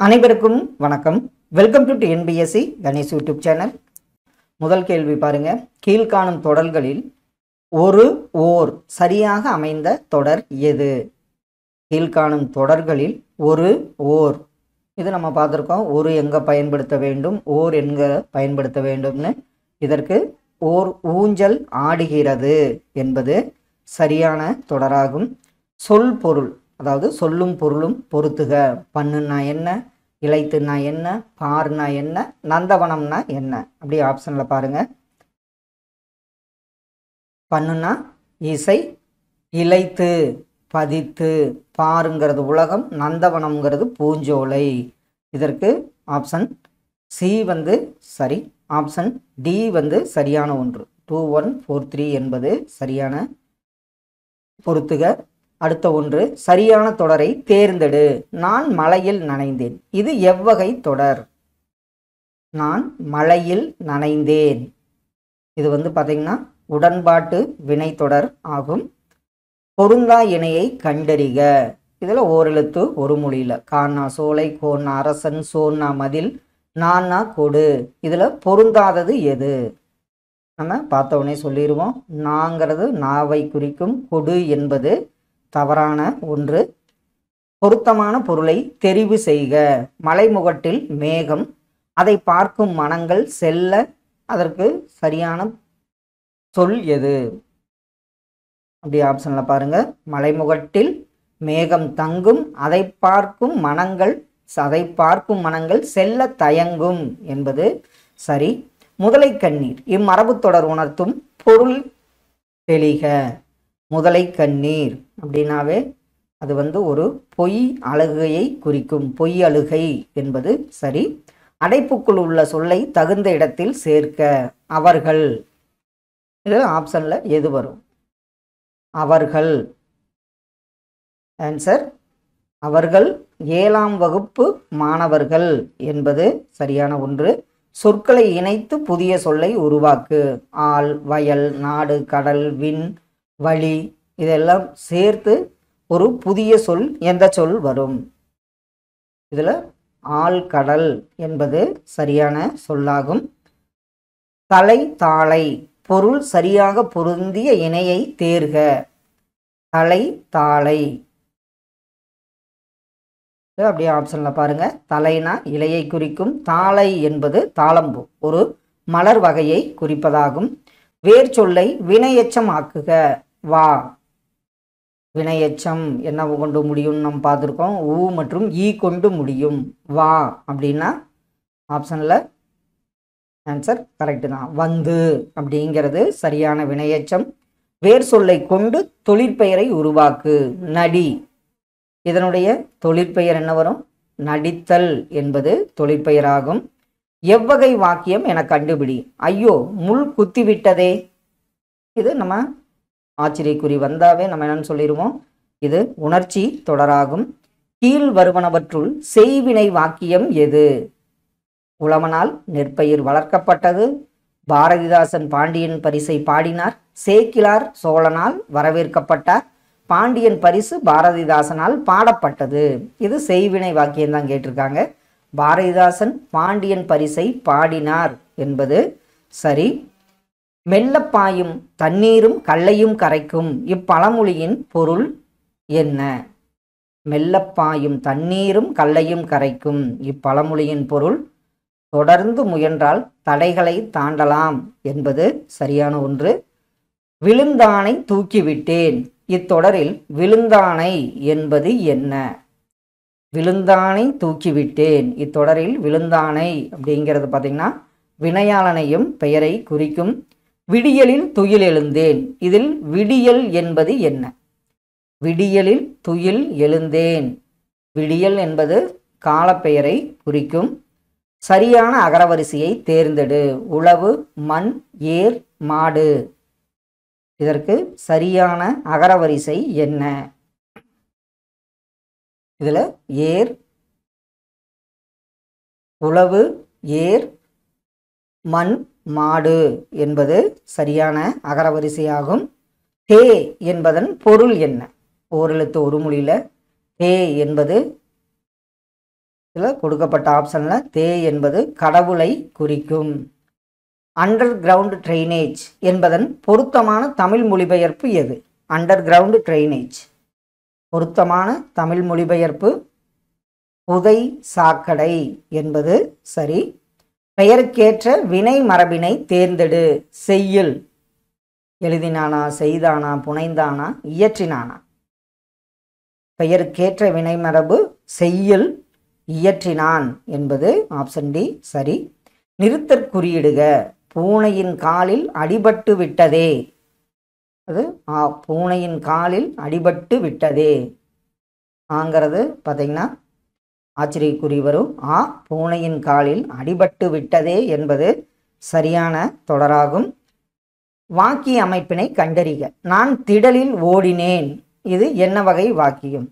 அனைவருக்கும் வணக்கம். Welcome to NPSC Ganesh YouTube channel. முதல் கேள்வி பாருங்க. கீழ்காணும் தொடர்களில் ஒரு ஓர் சரியாக அமைந்த தொடர் எது? கீழ்காணும் தொடர்களில் ஒரு ஓர், இது நம்ம பார்த்துருக்கோம். ஒரு எங்கே பயன்படுத்த வேண்டும், ஓர் எங்கே பயன்படுத்த வேண்டும்னு. இதற்கு ஓர் ஊஞ்சல் ஆடுகிறது என்பது சரியான தொடராகும். சொல் பொருள், அதாவது சொல்லும் பொருளும் பொறுத்துக. பண்ணுன்னா என்ன, இளைத்துன்னா என்ன, பார்னா என்ன, நந்தவனம்னா என்ன? அப்படி ஆப்ஷனில் பாருங்க. பண்ணுன்னா இசை, இளைத்து பதித்து, பாருங்கிறது உலகம், நந்தவனம்ங்கிறது பூஞ்சோலை. இதற்கு ஆப்ஷன் சி சரி. ஆப்ஷன் டி சரியான ஒன்று. 2143 என்பது சரியான பொறுத்துக. அடுத்த ஒன்று, சரியான தொடரை தேர்ந்தெடு. நான் மழையில் நனைந்தேன். இது எவ்வகை தொடர்? நான் மழையில் நனைந்தேன். இது பார்த்தீங்கன்னா உடன்பாட்டு வினைத்தொடர் ஆகும். பொருந்தா இணையை கண்டறிக. இதில் ஓரெழுத்து ஒரு மொழியில். கானா சோலை, கோனா அரசன், சோனா மதில், நானா கொடு. இதில் பொருந்தாதது எது? நம்ம பார்த்த உடனே சொல்லிடுவோம். நாங்கிறது நாவை குறிக்கும், கொடு என்பது தவறான ஒன்று. பொருத்தமான பொருளை தெரிவு செய்க. மலைமுகட்டில் மேகம், அதை பார்க்கும் மனங்கள் செல்ல. அதற்கு சரியான சொல் எது? அப்படி ஆப்ஷனில் பாருங்க. மலைமுகட்டில் மேகம் தங்கும், அதை பார்க்கும் மனங்கள் செல்ல தயங்கும் என்பது சரி. முதலை கண்ணீர், இம்மரபு தொடர் உணர்த்தும் பொருள் தெளிக. முதலை கண்ணீர் அப்படின்னாவே அது ஒரு பொய் அழுகையை குறிக்கும், பொய் அழுகை என்பது சரி. அடைப்புக்குள் உள்ள சொல்லை தகுந்த இடத்தில் சேர்க்க. அவர்கள், இது ஆப்ஷன்ல எது வரும்? அவர்கள். ஆன்சர் அவர்கள் 7ஆம் வகுப்பு மாணவர்கள் என்பது சரியான ஒன்று. சொற்களை இணைத்து புதிய சொல்லை உருவாக்கு. ஆள், வயல், நாடு, கடல், விண், வழி, இதெல்லாம் சேர்த்து ஒரு புதிய சொல் எந்த சொல் வரும்? இதில் ஆள், கடல் என்பது சரியான சொல்லாகும். தலை, தாளை, பொருள் சரியாக பொருந்திய இணையை தேர்க. தலை, தாளை. அப்படியே ஆப்ஷன்ல பாருங்க. தலைனா இலையை குறிக்கும், தாளை என்பது தாளம்பூ, ஒரு மலர் வகையை குறிப்பதாகும். வேர் சொல்லை வினையெச்சம் ஆக்குக. வா. வினையெச்சம் என்ன கொண்டு முடியும் நம்ம பார்த்துருக்கோம். ஊ மற்றும் ஈ கொண்டு முடியும். வா அப்படின்னா ஆப்ஷன்ல ஆன்சர் கரெக்டு தான். வந்து அப்படிங்கிறது சரியான வினையெச்சம். வேர் சொல்லை கொண்டு தொழிற்பெயரை உருவாக்கு. நடி. இதனுடைய தொழிற்பெயர் என்ன வரும்? நடித்தல் என்பது தொழிற்பெயராகும். எவ்வகை வாக்கியம் என கண்டுபிடி. ஐயோ, முள் குத்திவிட்டதே. இது நம்ம ஆச்சரியக்குறி வந்தாவே நம்ம என்னன்னு சொல்லிடுவோம், இது உணர்ச்சி தொடராகும். கீழ் வருவனவற்றுள் செய்வினை வாக்கியம் எது? உழவனால் நெற்பயிர் வளர்க்கப்பட்டது. பாரதிதாசன் பாண்டியன் பரிசை பாடினார். சேக்கிழார் சோழனால் வரவேற்கப்பட்டார். பாண்டியன் பரிசு பாரதிதாசனால் பாடப்பட்டது. இது செய்வினை வாக்கியம் தான் கேட்டிருக்காங்க. பாரதிதாசன் பாண்டியன் பரிசை பாடினார் என்பது சரி. மெல்லப்பாயும் தண்ணீரும் கல்லையும் கரைக்கும், இப்பழமொழியின் பொருள் என்ன? மெல்லப்பாயும் தண்ணீரும் கல்லையும் கரைக்கும், இப்பழமொழியின் பொருள் தொடர்ந்து முயன்றால் தடைகளை தாண்டலாம் என்பது சரியான ஒன்று. விழுந்தானை தூக்கிவிட்டேன், இத்தொடரில் விழுந்தானை என்பது என்ன? விழுந்தானை தூக்கிவிட்டேன், இத்தொடரில் விழுந்தானை அப்படிங்கிறது பார்த்தீங்கன்னா வினையாளனையும் பெயரை குறிக்கும். விடியலில் துயில் எழுந்தேன், இதில் விடியல் என்பது என்ன? விடியலில் துயில் எழுந்தேன், விடியல் என்பது காலப்பெயரை குறிக்கும். சரியான அகரவரிசையை தேர்ந்தெடு. உழவு, மண், ஏர், மாடு. இதற்கு சரியான அகரவரிசை என்ன? இதில் ஏர், உழவு, ஏர், மண், மாடு என்பது சரியான அகரவரிசையாகும். தே என்பதன் பொருள் என்ன? ஓரெழுத்து ஒரு மொழியில் தே என்பது இதில் கொடுக்கப்பட்ட ஆப்ஷனில் தே என்பது கடவுளை குறிக்கும். அண்டர் கிரவுண்ட் ட்ரைனேஜ் என்பதன் பொருத்தமான தமிழ் மொழிபெயர்ப்பு எது? அண்டர் கிரவுண்ட் ட்ரைனேஜ் பொருத்தமான தமிழ் மொழிபெயர்ப்பு புதை சாக்கடை என்பது சரி. பெயருக்கேற்ற வினை மரபினை தேர்ந்தெடு. செய்யுள். எழுதினானா, செய்தானா, புனைந்தானா, இயற்றினானா? பெயருக்கேற்ற வினை மரபு செய்யுள், இயற்றினான் என்பது ஆப்ஷன் டி சரி. நிறுத்தற்குறியிடுக. பூனையின் காலில் அடிபட்டு விட்டதே. அது பூனையின் காலில் அடிபட்டு விட்டதே. ஆங்கிறது பார்த்தீங்கன்னா ஆச்சரியக்குறி வரும். பூனையின் காலில் அடிபட்டு விட்டதே என்பது சரியான தொடராகும். வாக்கிய அமைப்பினை கண்டறிக. நான் திடலில் ஓடினேன். இது என்ன வகை வாக்கியம்?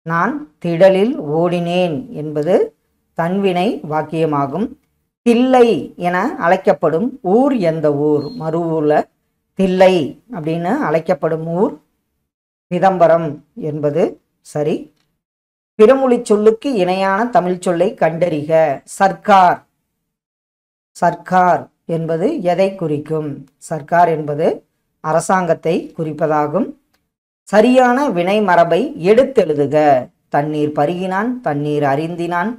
நான் திடலில் ஓடினேன் என்பது தன்வினை வாக்கியமாகும். தில்லை என அழைக்கப்படும் ஊர் எந்த ஊர்? மருவூர்ல தில்லை அப்படின்னு அழைக்கப்படும் ஊர் சிதம்பரம் என்பது சரி. பிறமொழி சொல்லுக்கு இணையான தமிழ் சொல்லை கண்டறிக. சர்க்கார். சர்க்கார் என்பது எதை குறிக்கும்? சர்க்கார் என்பது அரசாங்கத்தை குறிப்பதாகும். சரியான வினை மரபை எடுத்தெழுதுக. தண்ணீர் பருகினான், தண்ணீர் அருந்தினான்,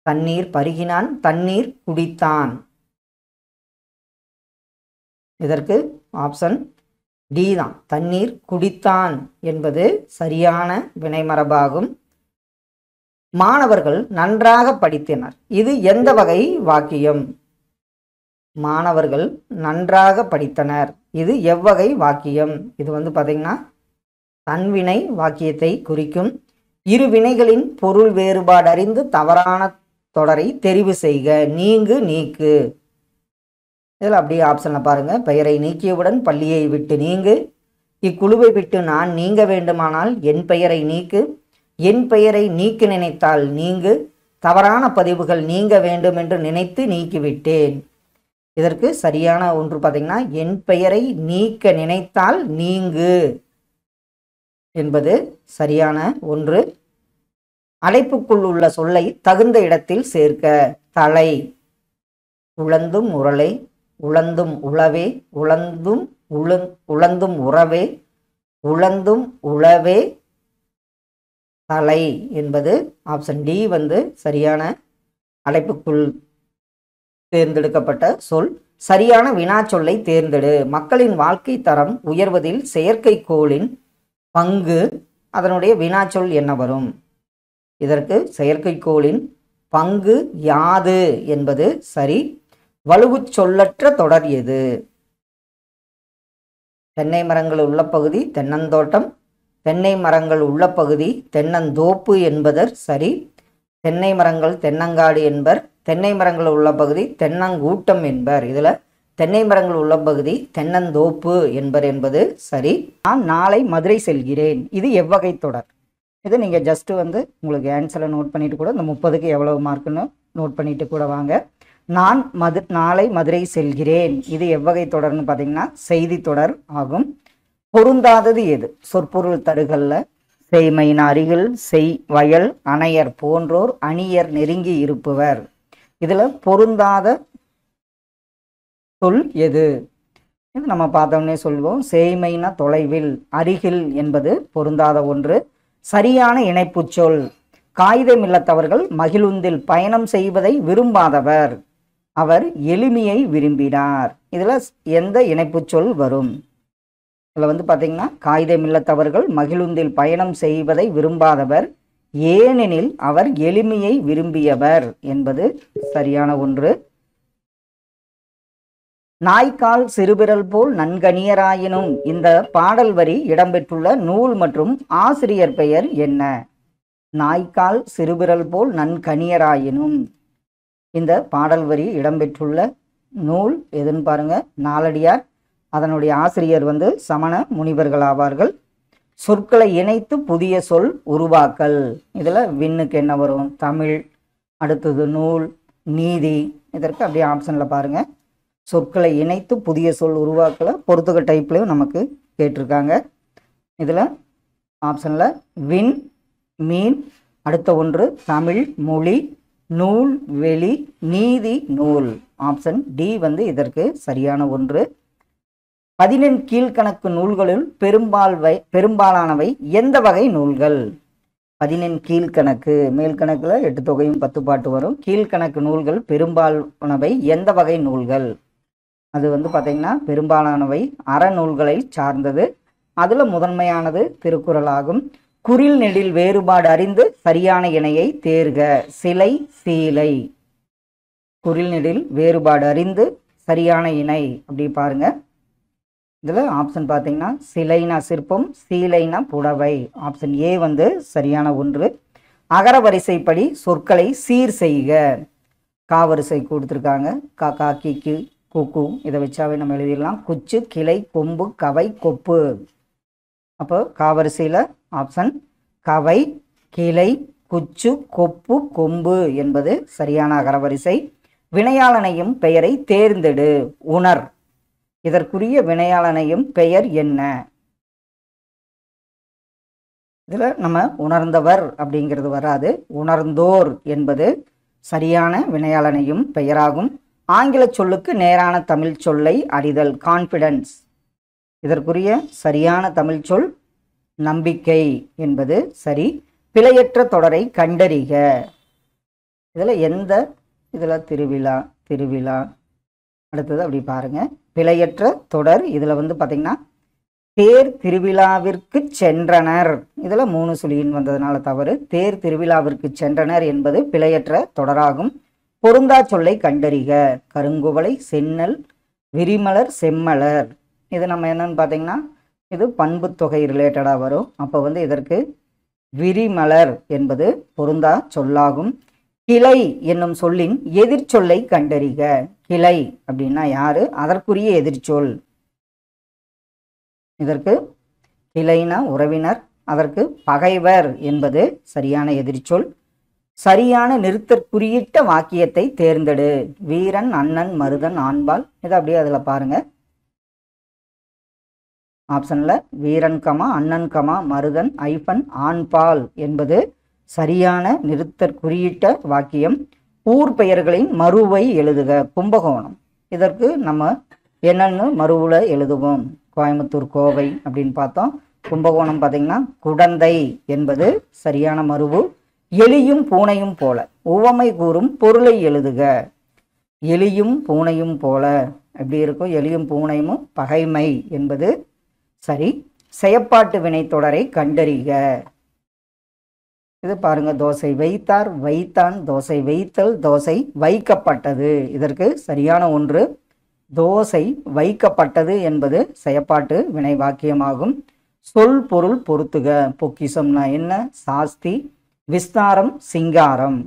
தண்ணீர் பருகினான், தண்ணீர் குடித்தான். இதற்கு ஆப்ஷன் டி தான். தண்ணீர் குடித்தான் என்பது சரியான வினைமரபாகும். மாணவர்கள் நன்றாக படித்தனர். இது எந்த வகை வாக்கியம்? மாணவர்கள் நன்றாக படித்தனர். இது எவ்வகை வாக்கியம்? இது பார்த்தீங்கன்னா தன்வினை வாக்கியத்தை குறிக்கும். இரு வினைகளின் பொருள் வேறுபாடு அறிந்து தவறான தொடரை தெரிவு செய்க. நீங்கு, நீக்கு. இதில் அப்படியே ஆப்ஷனில் பாருங்க. பெயரை நீக்கியவுடன் பள்ளியை விட்டு நீங்கு. இக்குழுவை விட்டு நான் நீங்க வேண்டுமானால் என் பெயரை நீக்கு. என் பெயரை நீக்க நினைத்தால் நீங்கு. தவறான பதிவுகள் நீங்க வேண்டும் என்று நினைத்து நீக்கிவிட்டேன். இதற்கு சரியான ஒன்று பார்த்தீங்கன்னா என் பெயரை நீக்க நினைத்தால் நீங்கு என்பது சரியான ஒன்று. அடைப்புக்குள் உள்ள சொல்லை தகுந்த இடத்தில் சேர்க்க. தலை. உழந்தும் உரலை, உழந்தும் உளவே, உழந்தும் உழந்தும் உறவே, உழந்தும் உளவே, தலை என்பது ஆப்ஷன் டி சரியான அடைப்புக்குள் தேர்ந்தெடுக்கப்பட்ட சொல். சரியான வினா சொல்லை தேர்ந்தெடு. மக்களின் வாழ்க்கை தரம் உயர்வதில் செயற்கைக்கோளின் பங்கு. அதனுடைய வினாச்சொல் என்ன வரும்? இதற்கு செயற்கைக்கோளின் பங்கு யாது என்பது சரி. வலுவுச் சொல்லற்ற தொடர் எது? தென்னை மரங்கள் உள்ள பகுதி தென்னந்தோட்டம். தென்னை மரங்கள் உள்ள பகுதி தென்னந்தோப்பு என்பதர் சரி. தென்னை மரங்கள் தென்னங்காடு என்பர். தென்னை மரங்கள் உள்ள பகுதி தென்னங்கூட்டம் என்பர். இதில் தென்னை மரங்கள் உள்ள பகுதி தென்னந்தோப்பு என்பர் என்பது சரி. நான் நாளை மதுரை செல்கிறேன். இது எவ்வகை தொடர்? இது நீங்கள் ஜஸ்ட்டு உங்களுக்கு ஆன்சரை நோட் பண்ணிட்டு கூட இந்த 30க்கு எவ்வளவு மார்க்குன்னு நோட் பண்ணிட்டு கூட வாங்க. நான் நாளை மதுரை செல்கிறேன். இது எவ்வகை தொடர்னு பார்த்தீங்கன்னா செய்தி தொடர் ஆகும். பொருந்தாதது எது? சொற்பொருள் தருகல்ல. செய்மையின் அருகில், செய், வயல், அணையர் போன்றோர் அணியர் நெருங்கி இருப்பவர். இதில் பொருந்தாத சொல் எது? இது நம்ம பார்த்தோம்னே சொல்வோம். சேய்மைனா தொலைவில், அருகில் என்பது பொருந்தாத ஒன்று. சரியான இணைப்பு சொல். காகிதம் இல்லத்தவர்கள் மகிழுந்தில் பயணம் செய்வதை விரும்பாதவர். அவர் எளிமையை விரும்பினார். இதில் எந்த இணைப்பு சொல் வரும்? இதில் பார்த்தீங்கன்னா காகிதம் இல்லத்தவர்கள் மகிழுந்தில் பயணம் செய்வதை விரும்பாதவர், ஏனெனில் அவர் எளிமையை விரும்பியவர் என்பது சரியான ஒன்று. நாய்க்கால் சிறுபிரல் போல் நன்கணியராயினும் இந்த பாடல் வரி இடம்பெற்றுள்ள நூல் மற்றும் ஆசிரியர் பெயர் என்ன? நாய்க்கால் சிறுபிரல் போல் நன்கணியராயினும் இந்த பாடல் வரி இடம்பெற்றுள்ள நூல் எதுன்னு பாருங்க. நாலடியார். அதனுடைய ஆசிரியர் சமண முனிவர்கள் ஆவார்கள். சொற்களை இணைத்து புதிய சொல் உருவாக்கல். இதில் விண்ணுக்கு என்ன வரும்? தமிழ். அடுத்தது நூல், நீதி. இதற்கு அப்படியே ஆப்ஷனில் பாருங்கள். சொற்களை இணைத்து புதிய சொல் உருவாக்கலை பொறுத்துக்க டைப்லையும் நமக்கு கேட்டிருக்காங்க. இதில் ஆப்ஷனில் விண், மீன், அடுத்த ஒன்று தமிழ், மொழி, நூல் வெளி நீதி நூல். ஆப்ஷன் டி வந்து இதற்கு சரியான ஒன்று. 14 கீழ்கணக்கு நூல்களில் பெரும்பாலானவை எந்த வகை நூல்கள்? 14 கீழ்கணக்கு, மேல் கணக்குல 8 தொகையும் 10 பாட்டு வரும். கீழ்கணக்கு நூல்கள் பெரும்பாலானவை எந்த வகை நூல்கள்? அது வந்து பார்த்தீங்கன்னா பெரும்பாலானவை அறநூல்களை சார்ந்தது. அதுல முதன்மையானது திருக்குறள் ஆகும். குறில் நெடில் வேறுபாடு அறிந்து சரியான இணையை தேர்க. சிலை சீலை. குறில் நெடில் வேறுபாடு அறிந்து சரியான இணை அப்படி பாருங்க. இதில் ஆப்ஷன் பார்த்தீங்கன்னா சிலைனா சிற்பம், சீலைனா புடவை. ஆப்ஷன் ஏ வந்து சரியான ஒன்று. அகர வரிசைப்படி சொற்களை சீர் செய்க. கா வரிசை கொடுத்துருக்காங்க. கா கி குக்கு இதை வச்சாவே நம்ம எழுதிடலாம். குச்சு, கிளை, கொம்பு, கவை, கொப்பு. அப்போ காவரிசையில் ஆப்ஷன் கவை, கிளை, குச்சு, கொப்பு, கொம்பு என்பது சரியான அகரவரிசை. வினையாளனையும் பெயரை தேர்ந்தெடு. உணர். இதற்குரிய வினையாளனையும் பெயர் என்ன? இதில் நம்ம உணர்ந்தவர் அப்படிங்கிறது வராது. உணர்ந்தோர் என்பது சரியான வினையாளனையும் பெயராகும். ஆங்கில சொல்லுக்கு நேரான தமிழ் சொல்லை அறிதல். கான்ஃபிடன்ஸ். இதற்குரிய சரியான தமிழ் சொல் நம்பிக்கை என்பது சரி. பிழையற்ற தொடரை கண்டறிக. இதில் எந்த இதில் திருவிழா அடுத்தது அப்படி பாருங்க. பிழையற்ற தொடர் இதில் வந்து பார்த்தீங்கன்னா தேர் திருவிழாவிற்கு சென்றனர். இதில் 3 சுழியின் வந்ததுனால தவறு. தேர் திருவிழாவிற்கு சென்றனர் என்பது பிழையற்ற தொடராகும். பொருந்தா சொல்லை கண்டறிக. கருங்குவளை, சென்னல், விரிமலர், செம்மலர். இது நம்ம என்னன்னு பார்த்தீங்கன்னா இது பண்பு தொகை ரிலேட்டடாக வரும். அப்போ வந்து இதற்கு விரிமலர் என்பது பொருந்தா சொல்லாகும். கிளை என்னும் சொல்லின் எதிர்ச்சொல்லை கண்டறிக. கிளை அப்படின்னா யாரு? அதற்குரிய எதிர்ச்சொல். இதற்கு கிளைனா உறவினர், அதற்கு பகைவர் என்பது சரியான எதிர்ச்சொல். சரியான நிறுத்தற்குறியிட்ட வாக்கியத்தை தேர்ந்தெடு. வீரன், அண்ணன், மருதன், ஆண்பால். இதை அப்படியே அதில் பாருங்க. ஆப்ஷன்ல வீரன் கமா அண்ணன் கமா மருதன் ஐபன் ஆண்பால் என்பது சரியான நிறுத்தற்குறியிட்ட வாக்கியம். ஊர் பெயர்களின் மறுவை எழுதுக. கும்பகோணம். இதற்கு நம்ம என்னன்னு மறுவுல எழுதுவோம். கோயம்புத்தூர், கோவை அப்படின்னு பார்த்தோம். கும்பகோணம் பார்த்தீங்கன்னா குடந்தை என்பது சரியான மறுவு. எலியும் பூனையும் போல. உவமை கூறும் பொருளை எழுதுக. எலியும் பூனையும் போல எப்படி இருக்கும்? எலியும் பூனையும் பகைமை என்பது சரி. செயப்பாட்டு வினை தொடரை கண்டறிக. இது பாருங்க. தோசை வைத்தார், வைத்தான், தோசை வைத்தல், தோசை வைக்கப்பட்டது. இதற்கு சரியான ஒன்று. தோசை வைக்கப்பட்டது என்பது செயப்பாட்டு வினை வாக்கியமாகும். சொல் பொருள் பொருத்துக. பொக்கிசம்னா என்ன? சாஸ்தி, விஸ்தாரம், சிங்காரம்.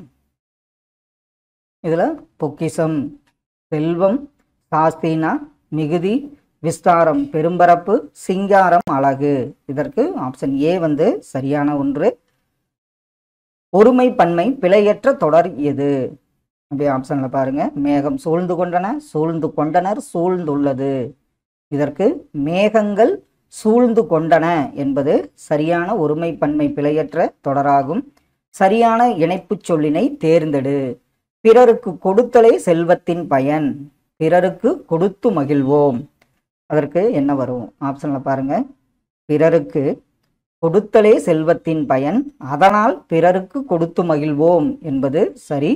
இதுல பொக்கிசம் செல்வம், சாஸ்தினா மிகுதி, விஸ்தாரம் பெரும்பரப்பு, சிங்காரம் அழகு. இதற்கு ஆப்ஷன் ஏ வந்து சரியான ஒன்று. ஒருமை பன்மை பிழையற்ற தொடர் எது? அப்படி ஆப்ஷன்ல பாருங்க. மேகம் சூழ்ந்து கொண்டன, சூழ்ந்து கொண்டனர், சூழ்ந்துள்ளது. இதற்கு மேகங்கள் சூழ்ந்து கொண்டன என்பது சரியான ஒருமை பன்மை பிழையற்ற தொடராகும். சரியான இணைப்பு சொல்லினை தேர்ந்தெடு. பிறருக்கு கொடுத்தலே செல்வத்தின் பயன். பிறருக்கு கொடுத்து மகிழ்வோம். அதற்கு என்ன வரும்? ஆப்ஷன்ல பாருங்க. பிறருக்கு கொடுத்தலே செல்வத்தின் பயன், அதனால் பிறருக்கு கொடுத்து மகிழ்வோம் என்பது சரி.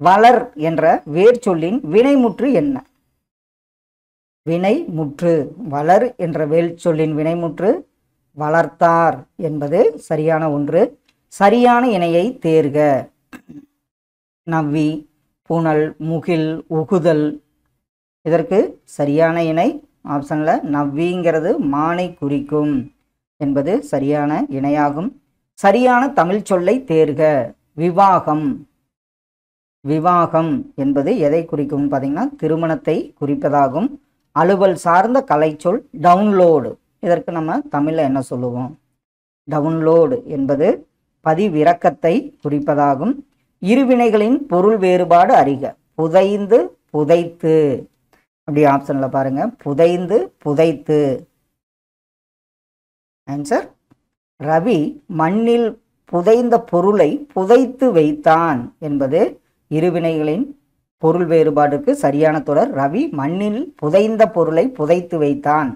வளர் என்ற வேர் சொல்லின் வினைமுற்று என்ன? வினைமுற்று. வளர் என்ற வேர் சொல்லின் வினைமுற்று வளர்த்தார் என்பது சரியான ஒன்று. சரியான இணையை தேர்க. நவ்வி, புனல், முகில், உகுதல். இதற்கு சரியான இணை ஆப்ஷன்ல நவ்விங்கிறது மானை குறிக்கும் என்பது சரியான இணையாகும். சரியான தமிழ் சொல்லை தேர்க. விவாகம். விவாகம் என்பது எதை குறிக்கும் பார்த்தீங்கன்னா திருமணத்தை குறிப்பதாகும். அலுவல் சார்ந்த கலைச்சொல் டவுன்லோடு. இதற்கு நம்ம தமிழில் என்ன சொல்லுவோம்? டவுன்லோடு என்பது பதிவிறக்கத்தை குறிப்பதாகும். இருவினைகளின் பொருள் வேறுபாடு அறிக. புதைந்து, புதைத்து. அப்படி ஆப்ஷன்ல பாருங்க. புதைந்து, புதைத்து. ஆன்சர். ரவி மண்ணில் புதைந்த பொருளை புதைத்து வைத்தான் என்பது இருவினைகளின் பொருள் வேறுபாடுக்கு சரியான தொடர் ரவி மண்ணில் புதைந்த பொருளை புதைத்து வைத்தான்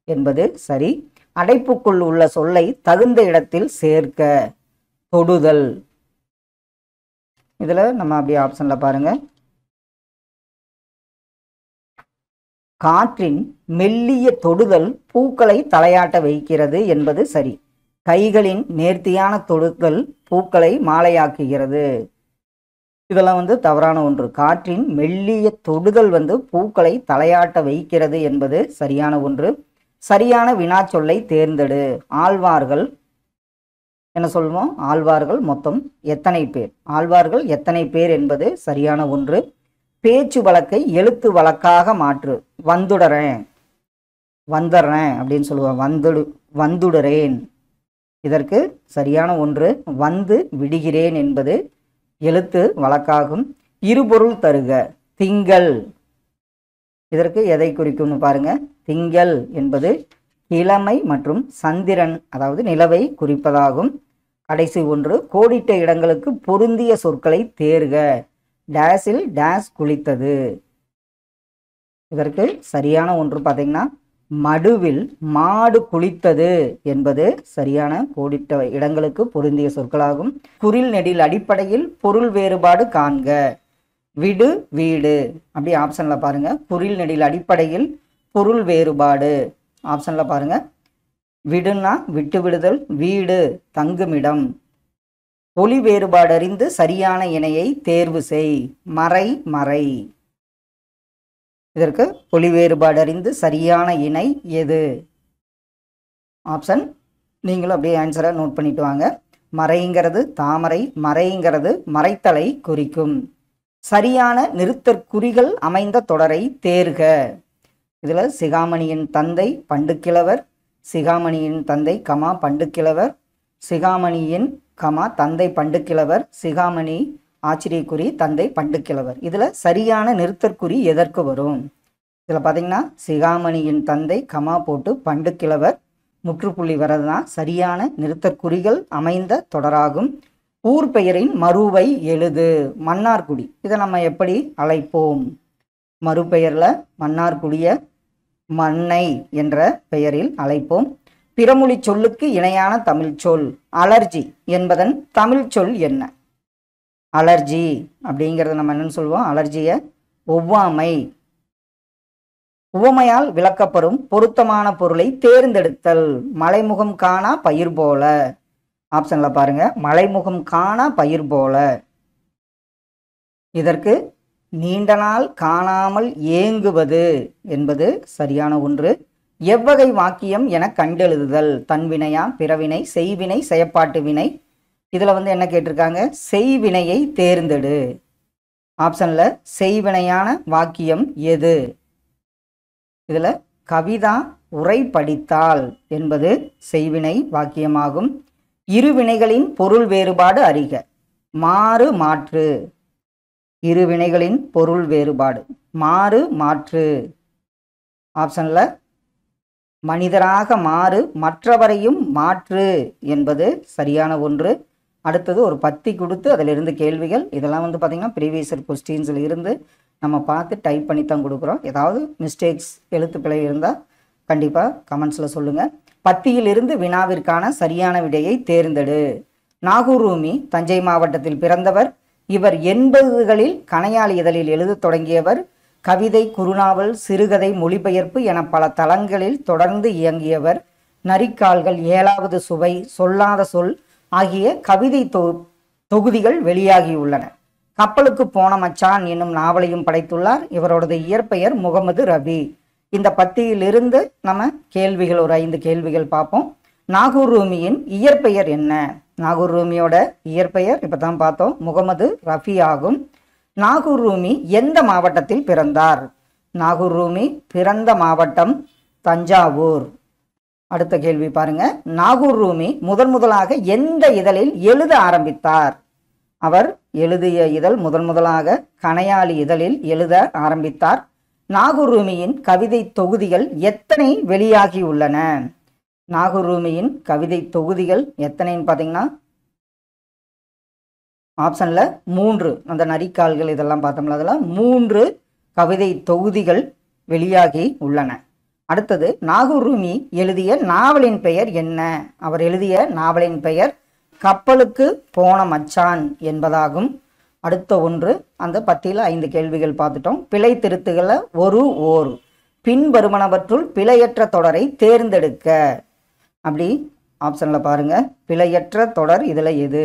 என்பது சரி. அடைப்புக்குள் உள்ள சொல்லை தகுந்த இடத்தில் சேர்க்க தொடுதல். இதுல நம்ம அப்படியே ஆப்ஷன்ல பாருங்க. காற்றின் மெல்லிய தொடுதல் பூக்களை தலையாட்ட வைக்கிறது என்பது சரி. கைகளின் நேர்த்தியான தொடுதல் பூக்களை மாலையாக்குகிறது. இதெல்லாம் தவறான ஒன்று. காற்றின் மெல்லிய தொடுதல் பூக்களை தலையாட்ட வைக்கிறது என்பது சரியான ஒன்று. சரியான வினா சொல்லை தேர்ந்தெடு. ஆழ்வார்கள் என்ன சொல்வோம்? ஆழ்வார்கள் மொத்தம் எத்தனை பேர்? ஆழ்வார்கள் எத்தனை பேர் என்பது சரியான ஒன்று. பேச்சு வழக்கை எழுத்து வழக்காக மாற்று. வந்துடுறேன், வந்துடுறேன் அப்படின்னு சொல்லுவாங்க. வந்துடுறேன். இதற்கு சரியான ஒன்று. வந்து விடுகிறேன் என்பது எழுத்து வழக்காகும். இருபொருள் தருக. திங்கள். இதற்கு எதை குறிக்கும்னு பாருங்க. திங்கள் என்பது கிழமை மற்றும் சந்திரன் அதாவது நிலவை குறிப்பதாகும். கடைசி ஒன்று. கோடிட்ட இடங்களுக்கு பொருந்திய சொற்களை தேர்க. டேஸில் டேஸ் குளித்தது. இதற்கு சரியான ஒன்று பார்த்தீங்கன்னா மடுவில் மாடு குளித்தது என்பது சரியான கோடிட்ட இடங்களுக்கு பொருந்திய சொற்களாகும். குறில் நெடில் அடிப்படையில் பொருள் வேறுபாடு காண்க. விடு வீடு. அப்படி ஆப்ஷன்ல பாருங்க. குறில் நெடில் அடிப்படையில் பொருள் வேறுபாடு ஆப்ஷன்ல பாருங்க. விடுனா விட்டு விடுதல், வீடு தங்குமிடம். ஒலி வேறுபாடு அறிந்து சரியான இணையை தேர்வு செய். மறை மறை. இதற்கு ஒலி வேறுபாடு அறிந்து சரியான இணை எது? ஆப்ஷன் நீங்களும் அப்படியே ஆன்சரை நோட் பண்ணிட்டு வாங்க. மறைங்கிறது தாமரை, மறைங்கிறது மறைத்தலை குறிக்கும். சரியான நிறுத்தற்குறிகள் அமைந்த தொடரை தேர்க. இதுல சிகாமணியின் தந்தை பண்டுக்கிழவர், சிகாமணியின் தந்தை கமா பண்டுக்கிழவர், சிகாமணியின் கமா தந்தை பண்டுக்கிழவர், சிகாமணி ஆச்சரியக்குறி தந்தை பண்டுக்கிழவர். இதுல சரியான நிறுத்தற்குறி எதற்கு வரும்? இதுல பாத்தீங்கன்னா சிகாமணியின் தந்தை கமா போட்டு பண்டுக்கிழவர் முற்றுப்புள்ளி வரதுதான் சரியான நிறுத்தற்குறிகள் அமைந்த தொடராகும். ஊர் பெயரின் மறுவை எழுது. மன்னார்குடி. இதை நம்ம எப்படி அழைப்போம்? மறுபெயர்ல மன்னார்குடிய மண்ணை என்ற பெயரில் அழைப்போம். பிறமொழி சொல்லுக்கு இணையான தமிழ் சொல் அலர்ஜி என்பதன் தமிழ் சொல் என்ன? அலர்ஜி அப்படிங்கிறத நம்ம என்னன்னு சொல்லுவோம்? அலர்ஜிய ஒவ்வாமை. உவமையால் விளக்கப்படும் பொருத்தமான பொருளை தேர்ந்தெடுத்தல். மலைமுகம் காணா பயிர் போல. ஆப்ஷன்ல பாருங்க. மலைமுகம் காணா பயிர் போல. இதற்கு நீண்ட நாள் காணாமல் ஏங்குவது என்பது சரியான ஒன்று. எவ்வகை வாக்கியம் என கண்டெழுதுதல். தன்வினையா, பிறவினை, செய்வினை, செயற்பாட்டு வினை. இதுல என்ன கேட்டிருக்காங்க? செய்வினையை தேர்ந்தெடு. ஆப்ஷன்ல செய்வினையான வாக்கியம் எது? இதுல கவிதா உரை படித்தால் என்பது செய்வினை வாக்கியமாகும். இருவினைகளின் பொருள் வேறுபாடு அறிக. மாறு மாற்று. இருவினைகளின் பொருள் வேறுபாடு மாறு மாற்று. ஆப்ஷன்ல மனிதராக மாறு, மற்றவரையும் மாற்று என்பது சரியான ஒன்று. அடுத்தது ஒரு பத்தி கொடுத்து அதிலிருந்து கேள்விகள். இதெல்லாம் பார்த்தீங்கன்னா ப்ரீவியஸ் இயர் கொஸ்டின்ஸில் இருந்து நம்ம பார்த்து டைப் பண்ணி தான் கொடுக்குறோம். ஏதாவது மிஸ்டேக்ஸ் எழுத்து பிழை இருந்தால் கண்டிப்பாக கமெண்ட்ஸில் சொல்லுங்கள். பத்தியிலிருந்து வினாவிற்கான சரியான விடையை தேர்ந்தெடு. நாகூர் ரூமி தஞ்சை மாவட்டத்தில் பிறந்தவர். இவர் 80களில் கணையாளி இதழில் எழுதத் தொடங்கியவர். கவிதை, குறுநாவல், சிறுகதை, மொழிபெயர்ப்பு என பல தளங்களில் தொடர்ந்து இயங்கியவர். நரிக்கால்கள், 7வது சுவை, சொல்லாத சொல் ஆகிய கவிதை தொகுதிகள் வெளியாகியுள்ளன. கப்பலுக்கு போன மச்சான் என்னும் நாவலையும் படைத்துள்ளார். இவரோடது இயற்பெயர் முகமது ரபி. இந்த பத்தியிலிருந்து நம்ம கேள்விகள் ஒரு 5 கேள்விகள் பார்ப்போம். நாகூர் ரூமியின் இயற்பெயர் என்ன? நாகூர் ரூமியோட இயற்பெயர் இப்போ தான் பார்த்தோம், முகமது ரஃபி ஆகும். நாகூர் ரூமி எந்த மாவட்டத்தில் பிறந்தார்? நாகூர் ரூமி பிறந்த மாவட்டம் தஞ்சாவூர். அடுத்த கேள்வி பாருங்க. நாகூர் ரூமி முதலாக எந்த இதழில் எழுத ஆரம்பித்தார்? அவர் எழுதிய இதழ் முதலாக கணையாளி இதழில் எழுத ஆரம்பித்தார். நாகூர் ரூமியின் கவிதை தொகுதிகள் எத்தனை வெளியாகியுள்ளன? நாகூர் ரூமியின் கவிதை தொகுதிகள் எத்தனைன்னு பார்த்தீங்கன்னா ஆப்ஷனில் 3 அந்த நரிக்கால்கள் இதெல்லாம் பார்த்தோம்ல அதில் 3 கவிதை தொகுதிகள் வெளியாகி உள்ளன. அடுத்தது நாகூர் ரூமி எழுதிய நாவலின் பெயர் என்ன? அவர் எழுதிய நாவலின் பெயர் கப்பலுக்கு போன மச்சான் என்பதாகும். அடுத்த ஒன்று அந்த 10ல் 5 கேள்விகள் பார்த்துட்டோம். பிழை திருத்துகளை ஓர் பின்வருவனவற்றுள் பிழையற்ற தொடரை தேர்ந்தெடுக்க. அப்படி ஆப்ஷனில் பாருங்க, பிழையற்ற தொடர் இதில் எது?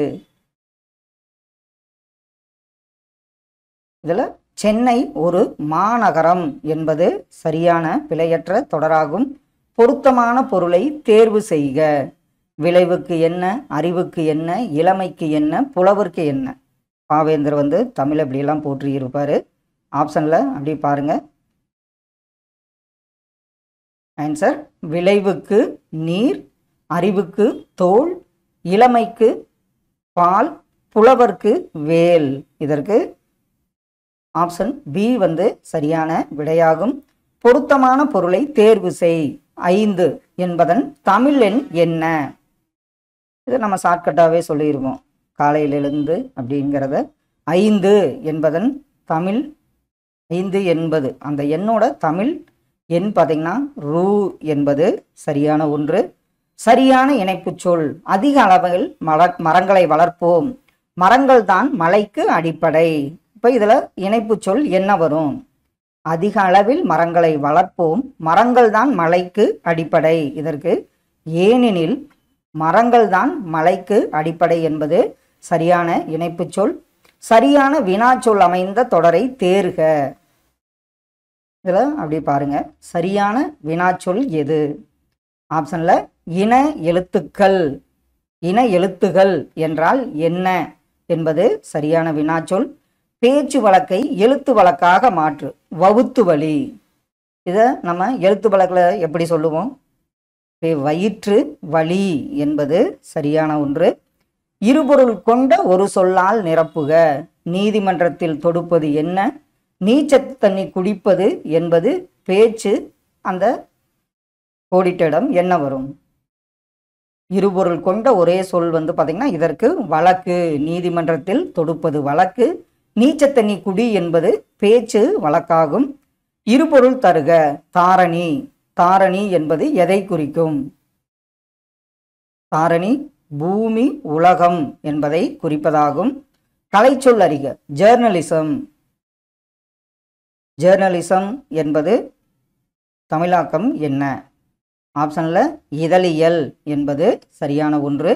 இதில் சென்னை ஒரு மாநகரம் என்பது சரியான பிழையற்ற தொடராகும். பொருத்தமான பொருளை தேர்வு செய்க. விளைவுக்கு என்ன, அறிவுக்கு என்ன, இளமைக்கு என்ன, புலவருக்கு என்ன? பாவேந்தர் தமிழ் அப்படியெல்லாம் போற்றி இருப்பார். ஆப்ஷனில் அப்படி பாருங்க. ஆன்சர் விளைவுக்கு நீர், அறிவுக்கு தோல், இளமைக்கு பால், புலவர்க்கு வேல். இதற்கு ஆப்ஷன் பி சரியான விடையாகும். பொருத்தமான பொருளை தேர்வு செய். 5 என்பதன் தமிழ் எண் என்ன? இதை நம்ம ஷார்ட்கட்டாகவே சொல்லியிருக்கோம். காலையில் எழுந்து அப்படிங்கிறத 5 என்பதன் தமிழ் 5 என்பது அந்த எண்ணோட தமிழ் எண் பார்த்தீங்கன்னா ரூ என்பது சரியான ஒன்று. சரியான இணைப்பு சொல். அதிக அளவில் மரங்களை வளர்ப்போம். மரங்கள் தான் மலைக்கு அடிப்படை. இப்போ இதில் இணைப்பு சொல் என்ன வரும்? அதிக அளவில் மரங்களை வளர்ப்போம், மரங்கள் தான் மலைக்கு அடிப்படை. இதற்கு ஏனெனில் மரங்கள் தான் மலைக்கு அடிப்படை என்பது சரியான இணைப்பு சொல். சரியான வினாச்சொல் அமைந்த தொடரை தேர்க. இதில் அப்படி பாருங்க, சரியான வினாச்சொல் எது? ஆப்ஷனில் இன எழுத்துக்கள். இன எழுத்துகள் என்றால் என்ன என்பது சரியான வினாச்சொல். பேச்சு வழக்கை எழுத்து வழக்காக மாற்று. வவுத்து வழி. இதை நம்ம எழுத்து வழக்கில் எப்படி சொல்லுவோம்? வயிற்று வலி என்பது சரியான ஒன்று. இருபொருள் கொண்ட ஒரு சொல்லால் நிரப்புக. நீதிமன்றத்தில் தொடுப்பது என்ன? நீச்சத்து தண்ணி குடிப்பது என்பது பேச்சு. அந்த கோடிட்டிடம் என்ன வரும்? இருபொருள் கொண்ட ஒரே சொல் பார்த்தீங்கன்னா இதற்கு வழக்கு. நீதிமன்றத்தில் தொடுப்பது வழக்கு. நீச்சத்தண்ணி குடி என்பது பேச்சு வழக்காகும். இருபொருள் தருக. தாரணி. தாரணி என்பது எதை குறிக்கும்? தாரணி பூமி, உலகம் என்பதை குறிப்பதாகும். கலைச்சொல் அறிக. ஜேர்னலிசம். ஜேர்னலிசம் என்பது தமிழாக்கம் என்ன? ஆப்ஷனில் இதழியல் என்பது சரியான ஒன்று.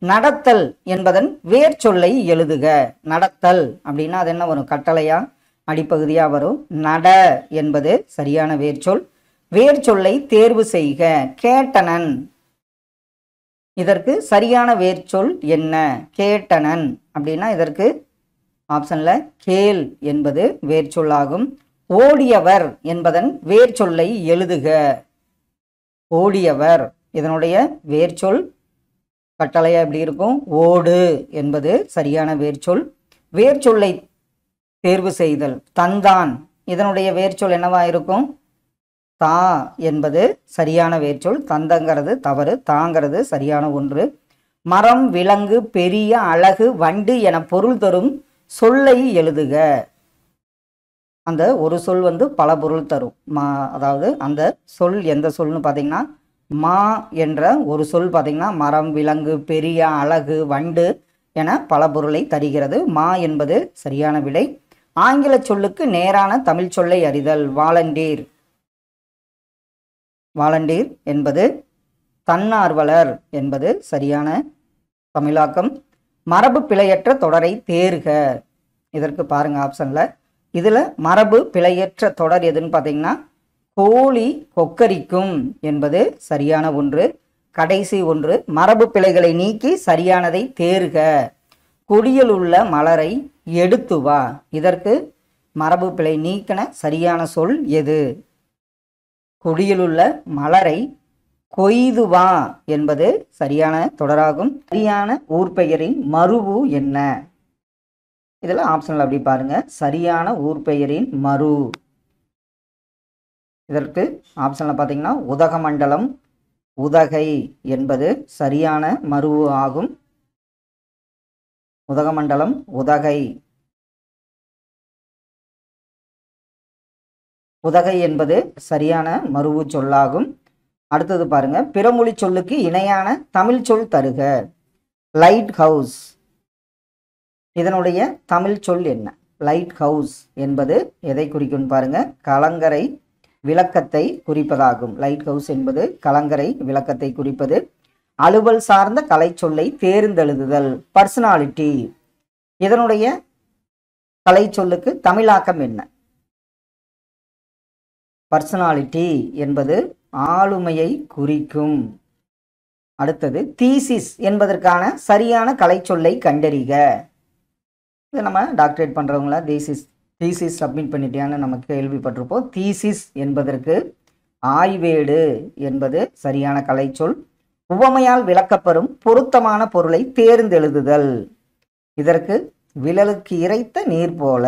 நடத்தல் என்பதன் வேர் சொல்லை எழுதுக. நடத்தல் அப்படின்னா அது என்ன வரும்? கட்டளையா அடிப்பகுதியா வரும். நட என்பது சரியான வேர்ச்சொல். வேர் சொல்லை தேர்வு செய்க. கேட்டனன். இதற்கு சரியான வேர்ச்சொல் என்ன? கேட்டனன் அப்படின்னா இதற்கு ஆப்ஷனில் கேள் என்பது வேர்ச்சொல்லாகும். ஓடியவர் என்பதன் வேர்ச்சொல்லை எழுதுக. ஓடியவர் இதனுடைய வேர்ச்சொல் கட்டளையா எப்படி இருக்கும்? ஓடு என்பது சரியான வேர்ச்சொல். வேர்ச்சொல்லை தேர்வு செய்தல். தந்தான் இதனுடைய வேர்ச்சொல் என்னவா இருக்கும்? தா என்பது சரியான வேர்ச்சொல். தந்தங்கிறது தவறு, தாங்கிறது சரியான ஒன்று. மரம், விலங்கு, பெரிய, அழகு, வண்டு என பொருள் தரும் சொல்லை எழுதுக. அந்த ஒரு சொல் பல பொருள் தரும். அதாவது அந்த சொல் எந்த சொல்னு பார்த்தீங்கன்னா மா என்ற ஒரு சொல் பார்த்தீங்கன்னா மரம், விலங்கு, பெரிய, அழகு, வண்டு என பல பொருளை தருகிறது. மா என்பது சரியான விடை. ஆங்கில சொல்லுக்கு நேரான தமிழ் சொல்லை அறிதல். வாலண்டீர். வாலண்டீர் என்பது தன்னார்வலர் என்பது சரியான தமிழாக்கம். மரபு பிழையற்ற தொடரை தேர்க. இதற்கு பாருங்க ஆப்ஷனில். இதில் மரபு பிழையற்ற தொடர் எதுன்னு பார்த்தீங்கன்னா கோழி கொக்கரிக்கும் என்பது சரியான ஒன்று. கடைசி ஒன்று. மரபு பிழைகளை நீக்கி சரியானதை தேர்க. கொடியில் உள்ள மலரை எடுத்து வா. இதற்கு மரபு பிழை நீக்கின சரியான சொல் எது? கொடியில் உள்ள மலரை கொய்து வா என்பது சரியான தொடராகும். சரியான ஊர்பெயரின் மருவு என்ன? இதில் ஆப்ஷனில் அப்படி பாருங்க. சரியான ஊர்பெயரின் மரு. இதற்கு ஆப்ஷனில் பார்த்தீங்கன்னா உதகமண்டலம், உதகை என்பது சரியான மருவு ஆகும். உதகமண்டலம் உதகை. உதகை என்பது சரியான மருவு சொல்லாகும். அடுத்தது பாருங்க, பிறமொழி சொல்லுக்கு இணையான தமிழ் சொல் தருக. லைட் ஹவுஸ், இதனுடைய தமிழ் சொல் என்ன? லைட் ஹவுஸ் என்பது எதை குறிக்கும் பாருங்க, கலங்கரை விளக்கத்தை குறிப்பதாகும். லைட் ஹவுஸ் என்பது கலங்கரை விளக்கத்தை குறிப்பது. அலுவல் சார்ந்த கலை சொல்லை தேர்ந்தெழுதுதல். பர்சனாலிட்டி, இதனுடைய கலை சொல்லுக்கு தமிழாக்கம் என்ன? பர்சனாலிட்டி என்பது ஆளுமையை குறிக்கும். அடுத்தது தீசிஸ் என்பதற்கான சரியான கலை சொல்லை கண்டறிக. இது நம்ம டாக்டரேட் பண்ணுறவங்கள தீசிஸ் சப்மிட் பண்ணிட்டியான்னு நம்ம கேள்விப்பட்டிருப்போம். தீசிஸ் என்பதற்கு ஆய்வேடு என்பது சரியான கலை சொல். உவமையால் விளக்கப்பெறும் பொருத்தமான பொருளை தேர்ந்தெழுதுதல். இதற்கு விழலுக்கு இறைத்த நீர் போல.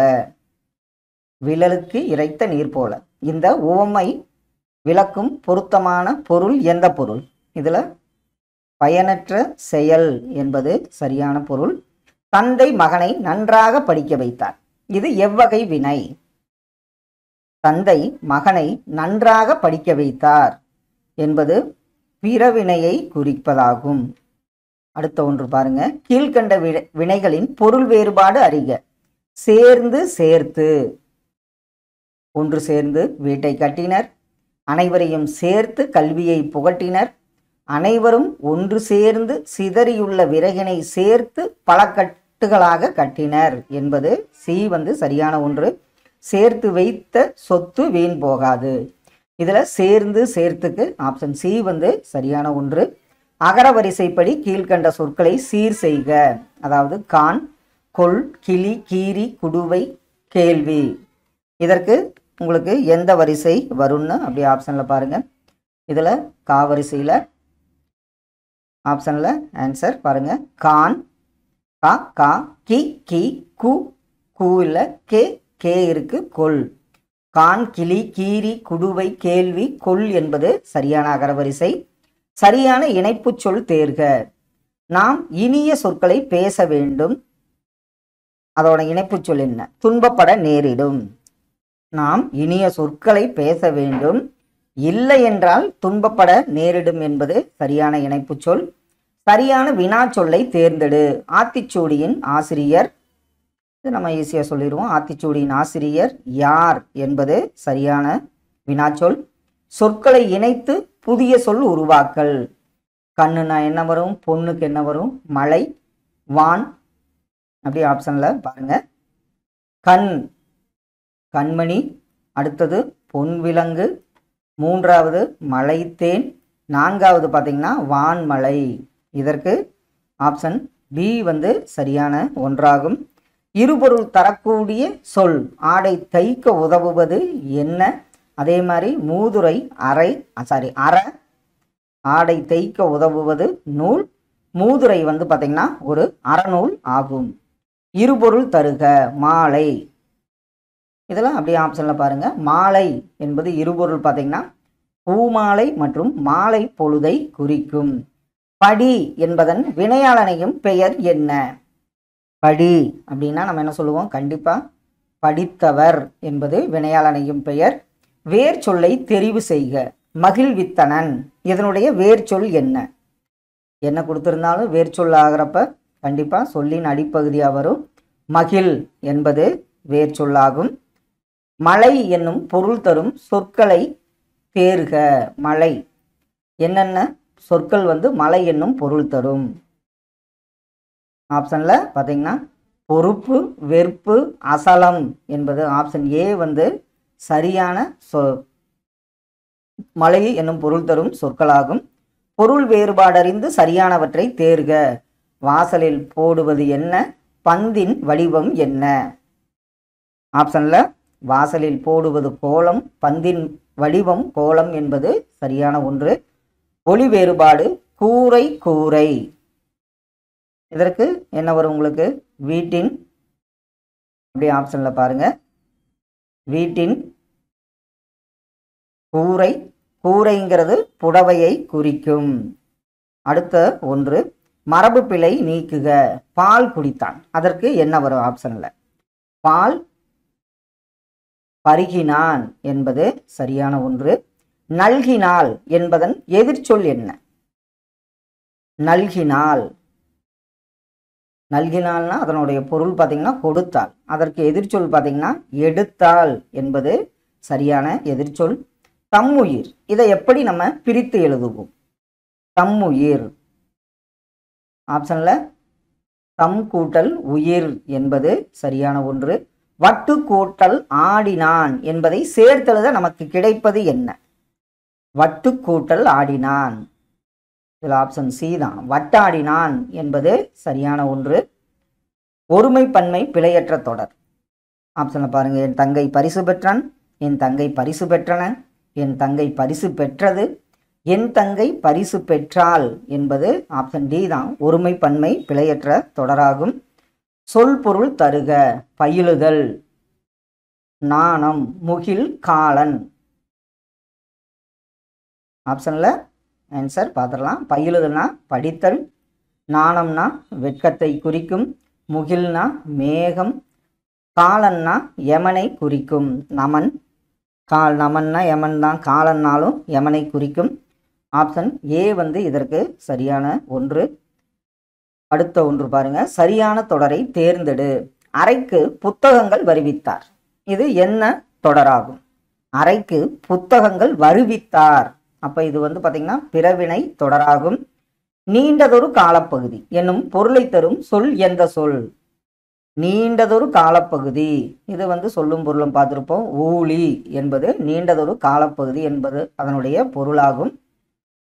விழலுக்கு இறைத்த நீர் போல. இந்த உவமை விளக்கும் பொருத்தமான பொருள் எந்த பொருள்? இதில் பயனற்ற செயல் என்பது சரியான பொருள். தந்தை மகனை நன்றாக படிக்க வைத்தார். இது எவ்வகை வினை? தந்தை மகனை நன்றாக படிக்க வைத்தார் என்பது பிறவினையை குறிப்பதாகும். அடுத்த ஒன்று பாருங்க, கீழ்கண்ட வினைகளின் பொருள் வேறுபாடு அறிக. சேர்ந்து சேர்த்து, ஒன்று சேர்ந்து வீட்டை கட்டினர். அனைவரையும் சேர்த்து கல்வியை புகட்டினர். அனைவரும் ஒன்று சேர்ந்து சிதறியுள்ள விறகினை சேர்த்து பல கட்டுகளாக கட்டினர் என்பது சி சரியான ஒன்று. சேர்த்து வைத்த சொத்து வீண் போகாது. இதில் சேர்ந்து சேர்த்துக்கு ஆப்ஷன் சி சரியான ஒன்று. அகர வரிசைப்படி கீழ்கண்ட சொற்களை சீர் செய்க. அதாவது கான், கொல், கிளி, கீரி, குடுவை, கேள்வி. இதற்கு உங்களுக்கு எந்த வரிசை வரும்னு அப்படி ஆப்ஷனில் பாருங்கள். இதில் கா வரிசையில் ஆப்ஷனில் ஆன்சர் பாருங்கள். கான், கா, கா, கி, கி, கு, கூ இல்லை, கே, கே இருக்கு, கொல். கான், கிளி, கீரி, குடுவை, கேள்வி, கொல் என்பது சரியான அகரவரிசை. சரியான இணைப்பு சொல் தேர்க. நாம் இனிய சொற்களை பேச வேண்டும். அதோட இணைப்பு சொல் என்ன? துன்பப்பட நேரிடும். நாம் இனிய சொற்களை பேச வேண்டும், இல்லை என்றால் துன்பப்பட நேரிடும் என்பது சரியான இணைப்பு சொல். சரியான வினா சொல்லை தேர்ந்தெடு. ஆத்திச்சூடியின் ஆசிரியர், இது நம்ம ஈஸியாக சொல்லிடுவோம். ஆத்திச்சூடியின் ஆசிரியர் யார் என்பது சரியான வினாச்சொல். சொற்களை இணைத்து புதிய சொல் உருவாக்கல். கண்ணுனா என்ன வரும்? பொண்ணுக்கு என்ன வரும்? மலை, வான். அப்படி ஆப்ஷனில் பாருங்க. கண், கண்மணி. அடுத்தது பொன் விலங்கு. மூன்றாவது மலைத்தேன். நான்காவது பார்த்தீங்கன்னா வான்மலை. இதற்கு ஆப்ஷன் பி சரியான ஒன்றாகும். இருபொருள் தரக்கூடிய சொல். ஆடை தைக்க உதவுவது என்ன? அதே மாதிரி மூதுரை, அற. ஆடை தைக்க உதவுவது நூல். மூதுரை பார்த்தீங்கன்னா ஒரு அறநூல் ஆகும். இருபொருள் தருக. மாலை. இதெல்லாம் அப்படியே ஆப்ஷனில் பாருங்க. மாலை என்பது இருபொருள் பார்த்தீங்கன்னா பூமாலை மற்றும் மாலை பொழுதை குறிக்கும். படி என்பதன் வினையாளனையும் பெயர் என்ன? படி அப்படின்னா நம்ம என்ன சொல்லுவோம்? கண்டிப்பாக படித்தவர் என்பது வினையாளனையும் பெயர். வேர் சொல்லை தெரிவு செய்க. மகிழ்வித்தனன், இதனுடைய வேர் சொல் என்ன? என்ன கொடுத்திருந்தாலும் வேர் சொல் ஆகிறப்ப கண்டிப்பாக சொல்லின் அடிப்பகுதியாக வரும். மகிழ் என்பது வேர் சொல்லாகும். மழை என்னும் பொருள் தரும் சொற்களை தேர்க. மழை, என்னென்ன சொற்கள் மழை என்னும் பொருள் தரும்? ஆப்ஷனில் பார்த்தீங்கன்னா பொறுப்பு, வெறுப்பு, அசலம் என்பது ஆப்ஷன் ஏ சரியான மழை என்னும் பொருள் தரும் சொற்களாகும். பொருள் வேறுபாடறிந்து சரியானவற்றை தேர்க. வாசலில் போடுவது என்ன? பந்தின் வடிவம் என்ன? ஆப்ஷனில் வாசலில் போடுவது கோலம், பந்தின் வடிவம் கோலம் என்பது சரியான ஒன்று. ஒளி வேறுபாடு கூரை, கூரை. இதற்கு என்ன வரும் உங்களுக்கு? வீட்டின். அப்படி ஆப்ஷனில் பாருங்க. வீட்டின் கூரை. கூரைங்கிறது புடவையை குறிக்கும். அடுத்த ஒன்று, மரபு பிழை நீக்குக. பால் குடித்தான். அதற்கு என்ன வரும் ஆப்ஷன்ல? பால் பருகினான் என்பது சரியான ஒன்று. நல்கினாள் என்பதன் எதிர்ச்சொல் என்ன? நல்கினாள். நல்கினாள்னா அதனுடைய பொருள் பார்த்தீங்கன்னா கொடுத்தாள். அதற்கு எதிர்ச்சொல் பார்த்தீங்கன்னா எடுத்தாள் என்பது சரியான எதிர்ச்சொல். தம்முயிர், இதை எப்படி நம்ம பிரித்து எழுதுவோம்? தம்முயிர் ஆப்ஷன்ல தம் கூட்டல் உயிர் என்பது சரியான ஒன்று. வட்டு கூட்டல் ஆடினான் என்பதை சேர்த்தெழுத நமக்கு கிடைப்பது என்ன? வட்டு கூட்டல் ஆடினான். இதில் ஆப்ஷன் சி தான், வட்டாடினான் என்பது சரியான ஒன்று. ஒருமை பன்மை பிழையற்ற தொடர். ஆப்ஷன்ல பாருங்க, என் தங்கை பரிசு பெற்றான், என் தங்கை பரிசு பெற்றன, என் தங்கை பரிசு பெற்றது, என் தங்கை பரிசு பெற்றாள் என்பது ஆப்ஷன் டி தான் ஒருமை பன்மை பிழையற்ற தொடராகும். சொல் பொருள் தருக. பயிலுதல், நாணம், முகில், காலன். ஆப்ஷன்ல ஆன்சர் பார்த்துடலாம். பயிலுதல்னா படித்தல், நாணம்னா வெட்கத்தை குறிக்கும், முகில்னா மேகம், காலன்னா யமனை குறிக்கும். நமன், நமன்னா யமன் தான், காலன்னாலும் யமனை குறிக்கும். ஆப்ஷன் ஏ இதற்கு சரியான ஒன்று. அடுத்த ஒன்று பாருங்க, சரியான தொடரை தேர்ந்தெடு. அறைக்கு புத்தகங்கள் வருவித்தார். இது என்ன தொடராகும்? அறைக்கு புத்தகங்கள் வருவித்தார். அப்ப இது பார்த்தீங்கன்னா பிறவினை தொடராகும். நீண்டதொரு காலப்பகுதி என்னும் பொருளை தரும் சொல் எந்த சொல்? நீண்டதொரு காலப்பகுதி. இது சொல்லும் பொருளும் பார்த்திருப்போம். ஊழி என்பது நீண்டதொரு காலப்பகுதி என்பது அதனுடைய பொருளாகும்.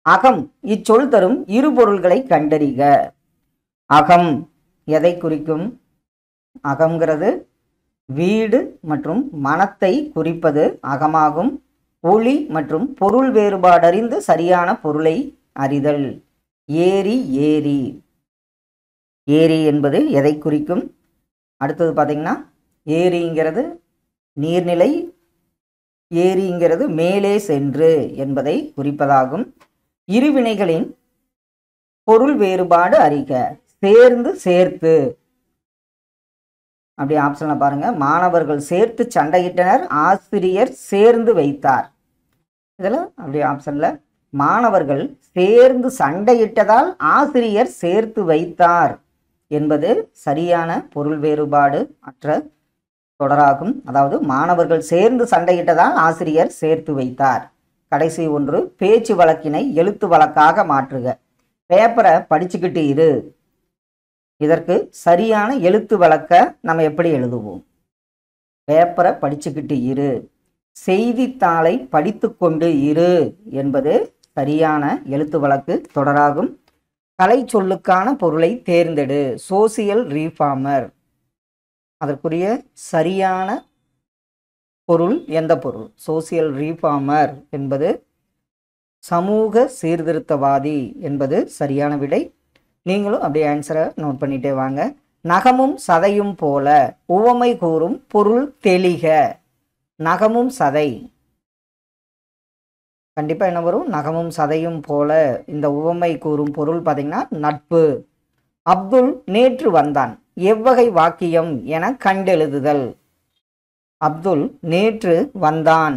அகம், இச்சொல் தரும் இரு பொருள்களை கண்டறிக. அகம் எதை குறிக்கும்? அகம்ங்கிறது வீடு மற்றும் மனத்தை குறிப்பது அகமாகும். ஒளி மற்றும் பொருள் வேறுபாடறிந்து சரியான பொருளை அறிதல். ஏரி, ஏரி. ஏரி என்பது எதை குறிக்கும்? அடுத்தது பார்த்தீங்கன்னா ஏரிங்கிறது நீர்நிலை, ஏரிங்கிறது மேலே சென்று என்பதை குறிப்பதாகும். இருவினைகளின் பொருள் வேறுபாடு அறிக. சேர்ந்து, சேர்த்து. அப்படி ஆப்ஷன்ல பாருங்க, மாணவர்கள் சேர்த்து சண்டையிட்டனர், ஆசிரியர் சேர்ந்து வைத்தார். இதில் அப்படி ஆப்ஷன்ல மாணவர்கள் சேர்ந்து சண்டையிட்டதால் ஆசிரியர் சேர்த்து வைத்தார் என்பது சரியான பொருள் வேறுபாடு அற்ற தொடராகும். அதாவது மாணவர்கள் சேர்ந்து சண்டையிட்டதால் ஆசிரியர் சேர்த்து வைத்தார். கடைசி ஒன்று, பேச்சு வழக்கினை எழுத்து வழக்காக மாற்றுக. பேப்பரை படிச்சுக்கிட்டு இரு. இதற்கு சரியான எழுத்து வழக்க நம்ம எப்படி எழுதுவோம்? பேப்பரை படிச்சுக்கிட்டு இரு. செய்தித்தாளை படித்து கொண்டு இரு என்பது சரியான எழுத்து வழக்கு தொடராகும். கலை சொல்லுக்கான பொருளை தேர்ந்தெடு. Social reformer. அதற்குரிய சரியான பொருள் எந்த பொருள்? சோசியல் ரீஃபார்மர் என்பது சமூக சீர்திருத்தவாதி என்பது சரியான விடை. நீங்களும் அப்படியே ஆன்சரை நோட் பண்ணிட்டே வாங்க. நகமும் சதையும் போல உவமை கூறும் பொருள் தெளிக. நகமும் சதை, கண்டிப்பாக என்ன வரும்? நகமும் சதையும் போல. இந்த உவமை கூறும் பொருள் பார்த்தீங்கன்னா நட்பு. அப்துல் நேற்று வந்தான். எவ்வகை வாக்கியம் என கண்டெழுதுதல். அப்துல் நேற்று வந்தான்.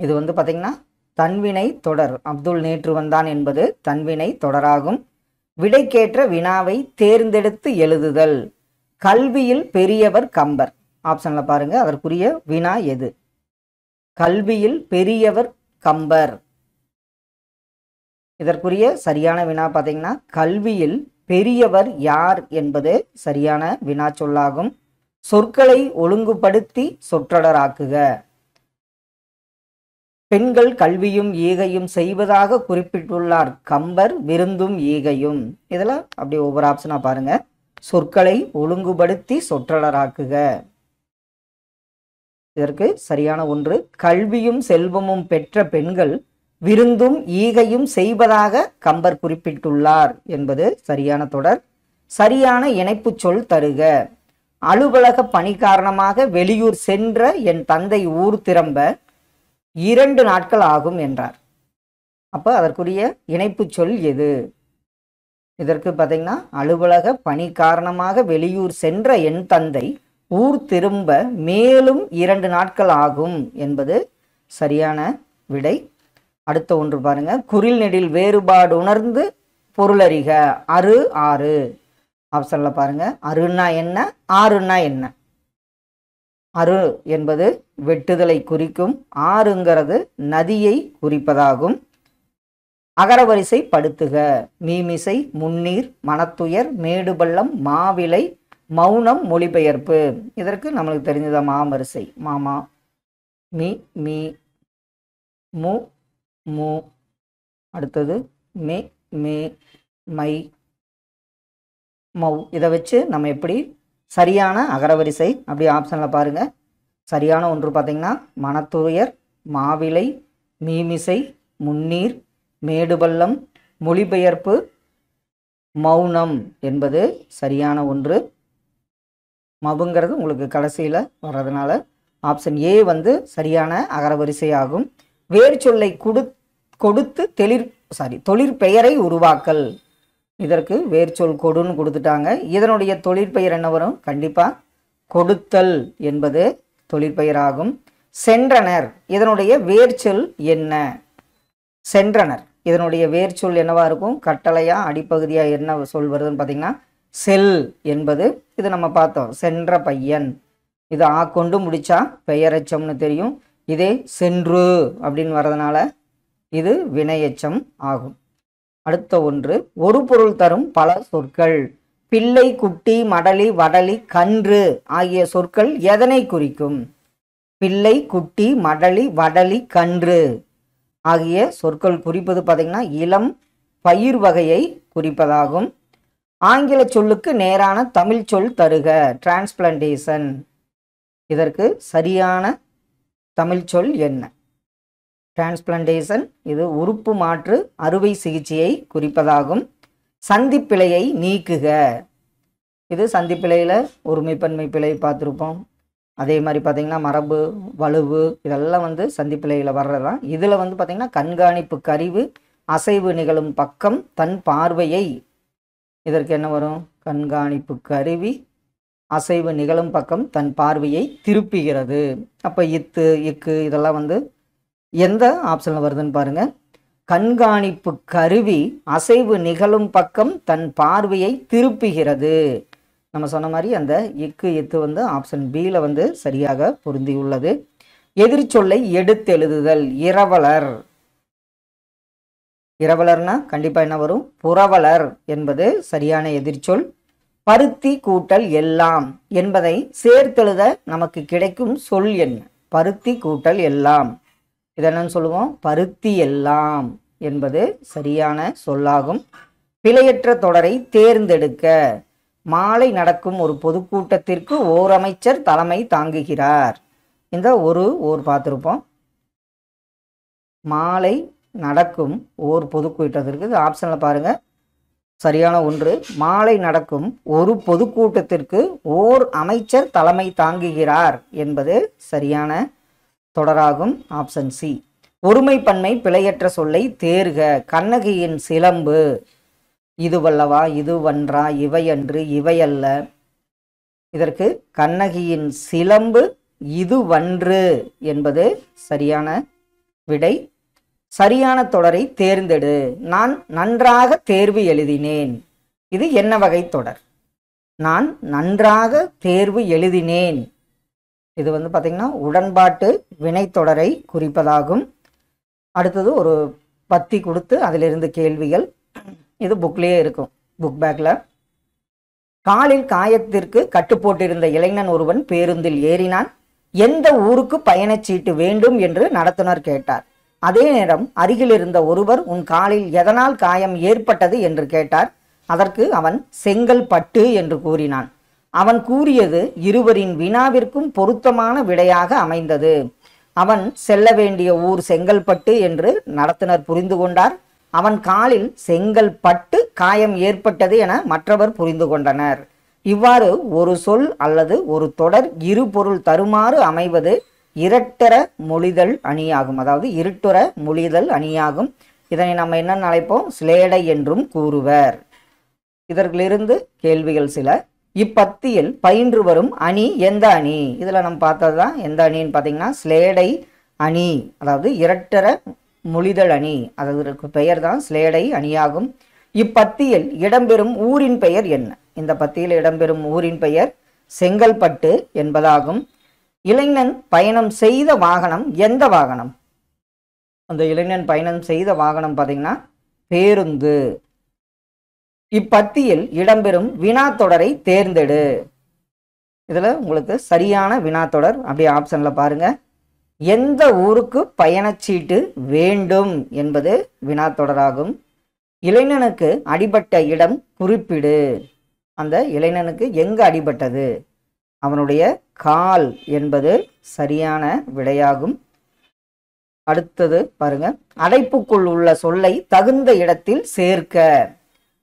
இது பார்த்தீங்கன்னா தன்வினை தொடர். அப்துல் நேற்று வந்தான் என்பது தன்வினை தொடராகும். விடைக்கேற்ற வினாவை தேர்ந்தெடுத்து எழுதுதல். கல்வியில் பெரியவர் கம்பர். ஆப்ஷன்ல பாருங்க, அதற்குரிய வினா எது? கல்வியில் பெரியவர் கம்பர். இதற்குரிய சரியான வினா பார்த்தீங்கன்னா கல்வியில் பெரியவர் யார் என்பது சரியான வினா சொல்லாகும். சொற்களை ஒழுங்குபடுத்தி சொற்றொடராக்குக. பெண்கள் கல்வியும் ஈகையும் செய்வதாக குறிப்பிட்டுள்ளார் கம்பர் விருந்தும் ஈகையும். இதில் அப்படி ஒவ்வொரு ஆப்ஷனாக பாருங்க. சொற்களை ஒழுங்குபடுத்தி சொற்றொடராக்குக. இதற்கு சரியான ஒன்று, கல்வியும் செல்வமும் பெற்ற பெண்கள் விருந்தும் ஈகையும் செய்வதாக கம்பர் குறிப்பிட்டுள்ளார் என்பது சரியான தொடர். சரியான இணைப்பு சொல் தருக. அலுவலக பணி காரணமாக வெளியூர் சென்ற என் தந்தை ஊர் திரும்ப 2 நாட்கள் ஆகும் என்றார். அப்போ அதற்குரிய இணைப்பு சொல் எது? இதற்கு பார்த்தீங்கன்னா அலுவலக பணி காரணமாக வெளியூர் சென்ற என் தந்தை ஊர் திரும்ப மேலும் 2 நாட்கள் ஆகும் என்பது சரியான விடை. அடுத்த ஒன்று பாருங்க. குறில் நெடில் வேறுபாடு உணர்ந்து பொருளறிக. அரு ஆறு. ஆப்ஷன்ல பாருங்க. அருன்னா என்ன, ஆறுன்னா என்ன? அரு என்பது வெட்டுதலை குறிக்கும், ஆறுங்கிறது நதியை குறிப்பதாகும். அகரவரிசை படுத்துக. மீமிசை, முன்னீர், மனத்துயர், மேடுபள்ளம், மாவிலை, மௌனம், மொழிபெயர்ப்பு. இதற்கு நம்மளுக்கு தெரிஞ்சதா மாவரிசை. மாமா, மீ, மீ, மு, மு. அடுத்தது மே, மே, மை, மௌ. இதை வச்சு நம்ம எப்படி சரியான அகரவரிசை அப்படி ஆப்ஷனில் பாருங்க. சரியான ஒன்று பார்த்தீங்கன்னா மனத்துயர், மாவிலை, மீமிசை, முன்னீர், மேடுபள்ளம், மொழிபெயர்ப்பு, மௌனம் என்பது சரியான ஒன்று. மவுங்கிறது உங்களுக்கு கடைசியில் வர்றதுனால ஆப்ஷன் ஏ வந்து சரியான அகரவரிசை ஆகும். வேறு சொல்லை கொடுத்து தொழிற்பெயரை உருவாக்கல். இதற்கு வேர்ச்சொல் கொடுன்னு கொடுத்துட்டாங்க. இதனுடைய தொழிற்பெயர் என்ன வரும்? கண்டிப்பாக கொடுத்தல் என்பது தொழிற்பெயராகும். சென்றனர், இதனுடைய வேர்ச்சொல் என்ன? சென்றனர் இதனுடைய வேர்ச்சொல் என்னவா இருக்கும்? கட்டளையா அடிப்பகுதியா என்ன சொல் வருதுன்னு பார்த்தீங்கன்னா செல் என்பது. இது நம்ம பார்த்தோம், சென்ற பையன். இது ஆ கொண்டு முடிச்சா பெயரெச்சம்னு தெரியும். இதே சென்று அப்படின்னு வர்றதுனால இது வினையெச்சம் ஆகும். அடுத்த ஒன்று, ஒரு பொருள் தரும் பல சொற்கள். பிள்ளை, குட்டி, மடலி, வடலி, கன்று ஆகிய சொற்கள் எதனை குறிக்கும்? பிள்ளை, குட்டி, மடலி, வடலி, கன்று ஆகிய சொற்கள் குறிப்பது பார்த்தீங்கன்னா இளம் பயிர் வகையை குறிப்பதாகும். ஆங்கில சொல்லுக்கு நேரான தமிழ் சொல் தருக. டிரான்ஸ்பிளான்டேஷன். இதற்கு சரியான தமிழ் சொல் என்ன? டிரான்ஸ்பிளான்டேஷன் இது உறுப்பு மாற்று அறுவை சிகிச்சையை குறிப்பதாகும். சந்திப்பிழையை நீக்குக. இது சந்திப்பிழையில் ஒருமைப்பன்மை பிழை பார்த்துருப்போம். அதே மாதிரி பார்த்தீங்கன்னா மரபு, வலுவு இதெல்லாம் வந்து சந்திப்பிழையில் வர்றதான். இதில் வந்து பார்த்தீங்கன்னா கண்காணிப்பு கருவி அசைவு நிகழும் பக்கம் தன் பார்வையை. இதற்கு என்ன வரும்? கண்காணிப்பு கருவி அசைவு நிகழும் பக்கம் தன் பார்வையை திருப்புகிறது. அப்போ இத்து, இக்கு இதெல்லாம் வந்து எந்த ஆப்ஷனில் வருதுன்னு பாருங்க. கண்காணிப்பு கருவி அசைவு நிகழும் பக்கம் தன் பார்வையை திருப்புகிறது. நம்ம சொன்ன மாதிரி அந்த இக்கு எத்து வந்து ஆப்ஷன் பியில் வந்து சரியாக பொருந்தியுள்ளது. எதிர்ச்சொல்லை எடுத்தெழுதுதல். இரவலர். இரவலர்னா கண்டிப்பாக என்ன வரும்? புரவலர் என்பது சரியான எதிர்ச்சொல். பருத்தி கூட்டல் எல்லாம் என்பதை சேர்த்தெழுத நமக்கு கிடைக்கும் சொல் என்ன? பருத்தி கூட்டல் எல்லாம். இது என்னன்னு சொல்லுவோம்? பருத்தி எல்லாம் என்பது சரியான சொல்லாகும். பிழையற்ற தொடரை தேர்ந்தெடுக்க. மாலை நடக்கும் ஒரு பொதுக்கூட்டத்திற்கு ஓர் அமைச்சர் தலைமை தாங்குகிறார். இந்த ஓர் பார்த்துருப்போம். மாலை நடக்கும் ஓர் பொதுக்கூட்டத்திற்கு ஆப்ஷனில் பாருங்க. சரியான ஒன்று. மாலை நடக்கும் ஒரு பொதுக்கூட்டத்திற்கு ஓர் அமைச்சர் தலைமை தாங்குகிறார் என்பது சரியான தொடராகும். Option C. ஒருமைப்பன்மை பிழையற்ற சொல்லை தேர்க. கண்ணகியின் சிலம்பு. இதுவல்லவா, இதுவன்றா, இவையன்று, இவையல்ல. இதற்கு கண்ணகியின் சிலம்பு இதுவன்று என்பது சரியான விடை. சரியான தொடரை தேர்ந்தெடு. நான் நன்றாக தேர்வு எழுதினேன். இது என்ன வகை தொடர்? நான் நன்றாக தேர்வு எழுதினேன். இது வந்து பார்த்தீங்கன்னா உடன்பாட்டு வினைத்தொடரை குறிப்பதாகும். அடுத்தது ஒரு பத்தி கொடுத்து அதிலிருந்து கேள்விகள். இது புக்லேயே இருக்கும், புக் பேக்கில். காலில் காயத்திற்கு கட்டுப்போட்டிருந்த இளைஞன் ஒருவன் பேருந்தில் ஏறினான். எந்த ஊருக்கு பயணச்சீட்டு வேண்டும் என்று நடத்துனர் கேட்டார். அதே நேரம் அருகில் இருந்த ஒருவர், உன் காலில் எதனால் காயம் ஏற்பட்டது என்று கேட்டார். அதற்கு அவன் செங்கல்பட்டு என்று கூறினான். அவன் கூறியது இருவரின் வினாவிற்கும் பொருத்தமான விடையாக அமைந்தது. அவன் செல்ல வேண்டிய ஊர் செங்கல்பட்டு என்று நடத்துனர் புரிந்து கொண்டார். அவன் காலில் செங்கல்பட்டு காயம் ஏற்பட்டது என மற்றவர் புரிந்து கொண்டனர். இவ்வாறு ஒரு சொல் அல்லது ஒரு தொடர் இரு பொருள் தருமாறு அமைவது இரட்டர மொழிதல் அணியாகும். அதாவது இருட்டுற மொழிதல் அணியாகும். இதனை நம்ம என்ன அழைப்போம்? சிலேடை என்றும் கூறுவர். இதற்கிலிருந்து கேள்விகள் சில. இப்பத்தியில் பயின்று வரும் அணி எந்த அணி? இதில் நம்ம பார்த்தது தான் எந்த அணின்னு பார்த்தீங்கன்னா ஸ்லேடை அணி, அதாவது இரட்டர மொழிதல் அணி, அதற்கு பெயர் தான் ஸ்லேடை அணியாகும். இப்பத்தியில் இடம்பெறும் ஊரின் பெயர் என்ன? இந்த பத்தியில் இடம்பெறும் ஊரின் பெயர் செங்கல்பட்டு என்பதாகும். இளைஞன் பயணம் செய்த வாகனம் எந்த வாகனம்? அந்த இளைஞன் பயணம் செய்த வாகனம் பார்த்தீங்கன்னா பேருந்து. இப்பத்தியில் இடம்பெறும் வினாத்தொடரை தேர்ந்தெடு. இதில் உங்களுக்கு சரியான வினாத்தொடர் அப்படியே ஆப்ஷனில் பாருங்க. எந்த ஊருக்கு பயணச்சீட்டு வேண்டும் என்பது வினாத்தொடராகும். இளைஞனுக்கு அடிபட்ட இடம் குறிப்பிடு. அந்த இளைஞனுக்கு எங்கு அடிபட்டது? அவனுடைய கால் என்பது சரியான விடையாகும். அடுத்தது பாருங்க. அடைப்புக்குள் உள்ள சொல்லை தகுந்த இடத்தில் சேர்க்க.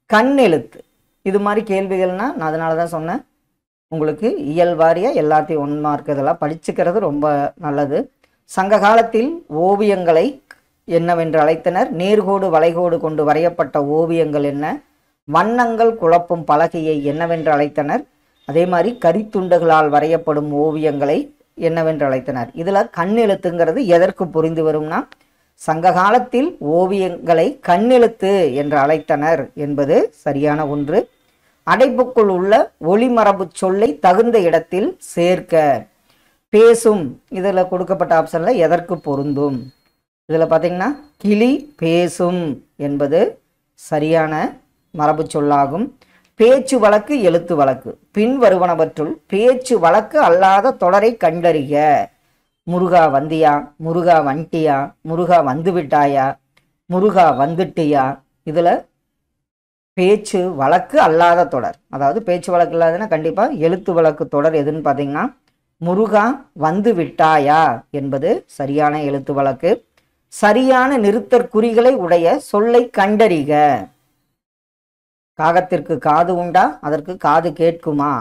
கண்ணெழுத்து. இது மாதிரி கேள்விகள்னா நான் அதனால தான் சொன்னேன், உங்களுக்கு இயல்வாரியா எல்லாத்தையும் 1 மார்க் இதெல்லாம் படிச்சுக்கிறது ரொம்ப நல்லது. சங்க காலத்தில் ஓவியங்களை என்னவென்று அழைத்தனர்? நேர்கோடு வளைகோடு கொண்டு வரையப்பட்ட ஓவியங்கள் என்ன? வண்ணங்கள் குழப்பும் பலகையை என்னவென்று அழைத்தனர்? அதே மாதிரி கரித்துண்டுகளால் வரையப்படும் ஓவியங்களை என்னவென்று அழைத்தனர்? இதில் கண்ணெழுத்துங்கிறது எதற்கு புரிந்து வரும்னா, சங்க காலத்தில் ஓவியங்களை கண்ணெழுத்து என்று அழைத்தனர் என்பது சரியான ஒன்று. அடைப்புக்குள் உள்ள ஒளிமரபு சொல்லை தகுந்த இடத்தில் சேர்க்க. பேசும். இதில் கொடுக்கப்பட்ட ஆப்ஷனில் எதற்கு பொருந்தும்? இதில் பார்த்தீங்கன்னா கிளி பேசும் என்பது சரியான மரபு சொல்லாகும். பேச்சு வழக்கு எழுத்து வழக்கு. பின் வருவனவற்றுள் பேச்சு வழக்கு அல்லாத தொடரை கண்டறிக. முருகா வந்தியா, முருகா வண்டியா, முருகா வந்து விட்டாயா, முருகா வந்துட்டியா. இதில் பேச்சு வழக்கு அல்லாத தொடர், அதாவது பேச்சு வழக்கு இல்லாததுன்னா கண்டிப்பாக எழுத்து வழக்கு தொடர் எதுன்னு பார்த்தீங்கன்னா முருகா வந்து விட்டாயா என்பது சரியான எழுத்து வழக்கு. சரியான நிறுத்தற்குறிகளை உடைய சொல்லை கண்டறிக. காகத்திற்கு காது உண்டா, அதற்கு காது கேட்குமா.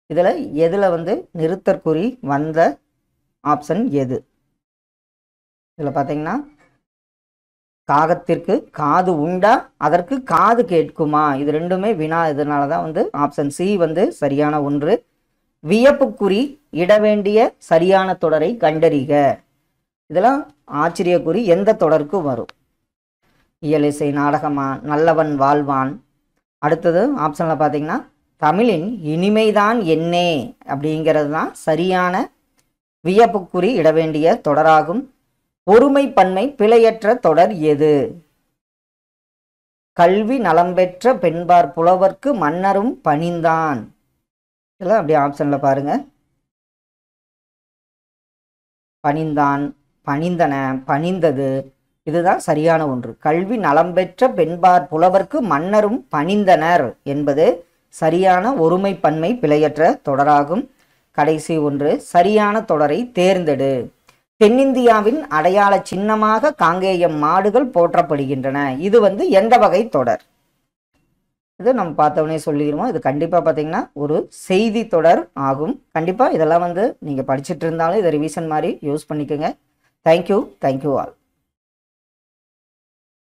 இதில் எதில் நிறுத்தற்குறி வந்த ஆப்ஷன் எது? இதில் பார்த்தீங்கன்னா காகத்திற்கு காது உண்டா, அதற்கு காது கேட்குமா. இது ரெண்டுமே வினா. இதனால தான் ஆப்ஷன் சி சரியான ஒன்று. வியப்புக்குறி இட வேண்டிய சரியான தொடரை கண்டறிக. இதெல்லாம் ஆச்சரியக்குறி எந்த தொடருக்கு வரும்? இயலிசை நாடகமா, நல்லவன் வாழ்வான். அடுத்தது ஆப்ஷனில் பார்த்தீங்கன்னா தமிழின் இனிமைதான் என்னே அப்படிங்கிறது தான் சரியான வியப்புக்குறி இட வேண்டிய தொடராகும். ஒருமை பன்மை பிழையற்ற தொடர் எது? கல்வி நலம் பெற்ற பெண்பார் புலவர்க்கு மன்னரும் பணிந்தான். இதெல்லாம் அப்படியே ஆப்ஷனில் பாருங்க. பணிந்தான், பணிந்தன, பணிந்தது. இதுதான் சரியான ஒன்று. கல்வி நலம் பெற்ற பெண்பார் புலவர்க்கு மன்னரும் பணிந்தனர் என்பது சரியான ஒருமை பன்மை பிழையற்ற தொடராகும். கடைசி ஒன்று. சரியான தொடரை தேர்ந்தெடு. தென்னிந்தியாவின் அடையாள சின்னமாக காங்கேயம் மாடுகள் போற்றப்படுகின்றன. இது எந்த வகை தொடர்? இது நம்ம பார்த்தவொடனே சொல்லிடுவோம். இது கண்டிப்பாக பார்த்தீங்கன்னா ஒரு செய்தி தொடர் ஆகும். கண்டிப்பாக இதெல்லாம் நீங்கள் படிச்சுட்டு இருந்தாலும் இதை ரிவிஷன் மாதிரி யூஸ் பண்ணிக்கோங்க. Thank you all.